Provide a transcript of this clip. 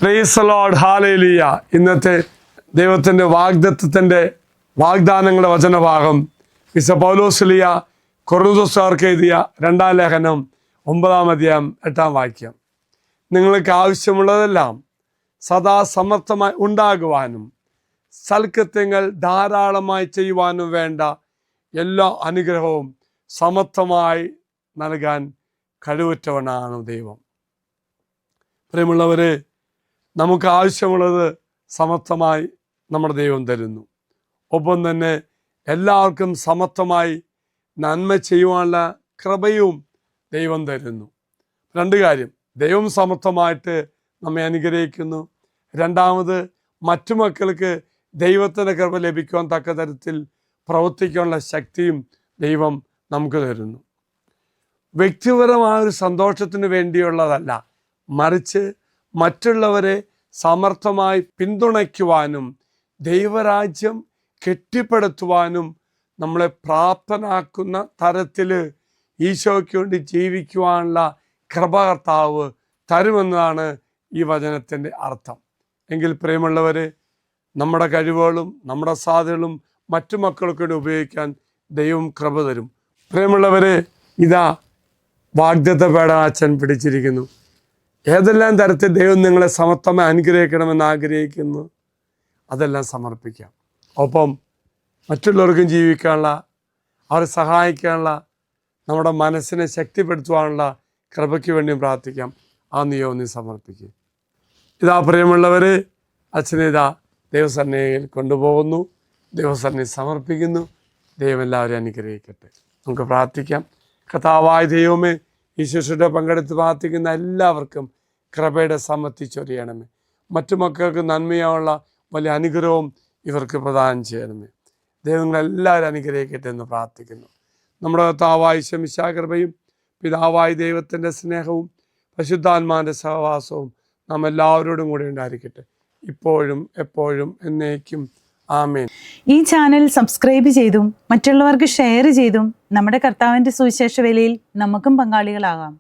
Praise the Lord, hallelujah. ഇന്നത്തെ ദൈവത്തിൻ്റെ വാഗ്ദാനങ്ങളുടെ വചനഭാഗം വിശുദ്ധ പൗലോസ്ലീഹ കൊറിന്തോസ്യർക്ക് എഴുതിയ 2-ാം ലേഖനം 9-ാം അധ്യായം 8-ാം വാക്യം. നിങ്ങൾക്ക് ആവശ്യമുള്ളതെല്ലാം സദാ സമർത്ഥമായി ഉണ്ടാകുവാനും സൽകൃത്യങ്ങൾ ധാരാളമായി ചെയ്യുവാനും വേണ്ട എല്ലാ അനുഗ്രഹവും സമർത്ഥമായി നൽകാൻ കഴിവുറ്റവനാണ് ദൈവം. പ്രിയമുള്ളവരെ, നമുക്ക് ആവശ്യമുള്ളത് സമർത്ഥമായി നമ്മുടെ ദൈവം തരുന്നു. ഒപ്പം തന്നെ എല്ലാവർക്കും സമർത്ഥമായി നന്മ ചെയ്യുവാനുള്ള കൃപയും ദൈവം തരുന്നു. രണ്ട് കാര്യം: ദൈവം സമർത്ഥമായിട്ട് നമ്മെ അനുഗ്രഹിക്കുന്നു. രണ്ടാമത്, മറ്റു മക്കൾക്ക് ദൈവത്തിൻ്റെ കൃപ ലഭിക്കുവാൻ തക്ക തരത്തിൽ പ്രവർത്തിക്കാനുള്ള ശക്തിയും ദൈവം നമുക്ക് തരുന്നു. വ്യക്തിപരമായ ഒരു സന്തോഷത്തിന് വേണ്ടിയുള്ളതല്ല, മറിച്ച് മറ്റുള്ളവരെ സമർത്ഥമായി പിന്തുണയ്ക്കുവാനും ദൈവരാജ്യം കെട്ടിപ്പടുത്തുവാനും നമ്മളെ പ്രാപ്തനാക്കുന്ന തരത്തിൽ ഈശോയ്ക്ക് വേണ്ടി ജീവിക്കുവാനുള്ള കൃപ കർത്താവ് തരുമെന്നാണ് ഈ വചനത്തിൻ്റെ അർത്ഥം. എങ്കിൽ പ്രിയമുള്ളവരെ, നമ്മുടെ കഴിവുകളും നമ്മുടെ സാധ്യതകളും മറ്റു മക്കൾക്ക് വേണ്ടി ഉപയോഗിക്കാൻ ദൈവം കൃപ തരും. പ്രിയമുള്ളവരെ, ഇതാ വാഗ്ദത്ത പേട അച്ഛൻ പിടിച്ചിരിക്കുന്നു. ഏതെല്ലാം തരത്തിൽ ദൈവം നിങ്ങളെ സമർത്ഥമായി അനുഗ്രഹിക്കണമെന്ന് ആഗ്രഹിക്കുന്നു, അതെല്ലാം സമർപ്പിക്കാം. ഒപ്പം മറ്റുള്ളവർക്കും ജീവിക്കാനുള്ള, അവരെ സഹായിക്കാനുള്ള, നമ്മുടെ മനസ്സിനെ ശക്തിപ്പെടുത്തുവാനുള്ള കൃപയ്ക്ക് വേണ്ടിയും പ്രാർത്ഥിക്കാം. ആ നിയോഗം സമർപ്പിക്കുക. ഇതാ പ്രിയമുള്ളവർ, അച്ഛനെ ഇതാ ദൈവസന്നിധിയിൽ കൊണ്ടുപോകുന്നു, ദൈവസന്നിധി സമർപ്പിക്കുന്നു. ദൈവം എല്ലാവരെയും അനുഗ്രഹിക്കട്ടെ. നമുക്ക് പ്രാർത്ഥിക്കാം. കർത്താവായ ദൈവമേ, ഈ ശുശ്രൂഷ പങ്കെടുത്ത് പ്രാർത്ഥിക്കുന്ന എല്ലാവർക്കും കൃപയുടെ സമൃദ്ധി ചൊരിയണമേ. മറ്റു മക്കൾക്ക് നന്മയുള്ള വലിയ അനുഗ്രഹവും ഇവർക്ക് പ്രദാനം ചെയ്യണമേ. ദൈവങ്ങളെല്ലാവരും അനുഗ്രഹിക്കട്ടെ എന്ന് പ്രാർത്ഥിക്കുന്നു. നമ്മുടെ കർത്താവായ ഈശോ കൃപയും പിതാവായ ദൈവത്തിൻ്റെ സ്നേഹവും പരിശുദ്ധാത്മാവിൻ്റെ സഹവാസവും നാം എല്ലാവരോടും കൂടി ഉണ്ടായിരിക്കട്ടെ, ഇപ്പോഴും എപ്പോഴും എന്നേക്കും. ആമേൻ. ഈ ചാനൽ സബ്സ്ക്രൈബ് ചെയ്തും മറ്റുള്ളവർക്ക് ഷെയർ ചെയ്തും നമ്മുടെ കർത്താവിൻ്റെ സുവിശേഷ വേലയിൽ നമുക്കും പങ്കാളികളാകാം.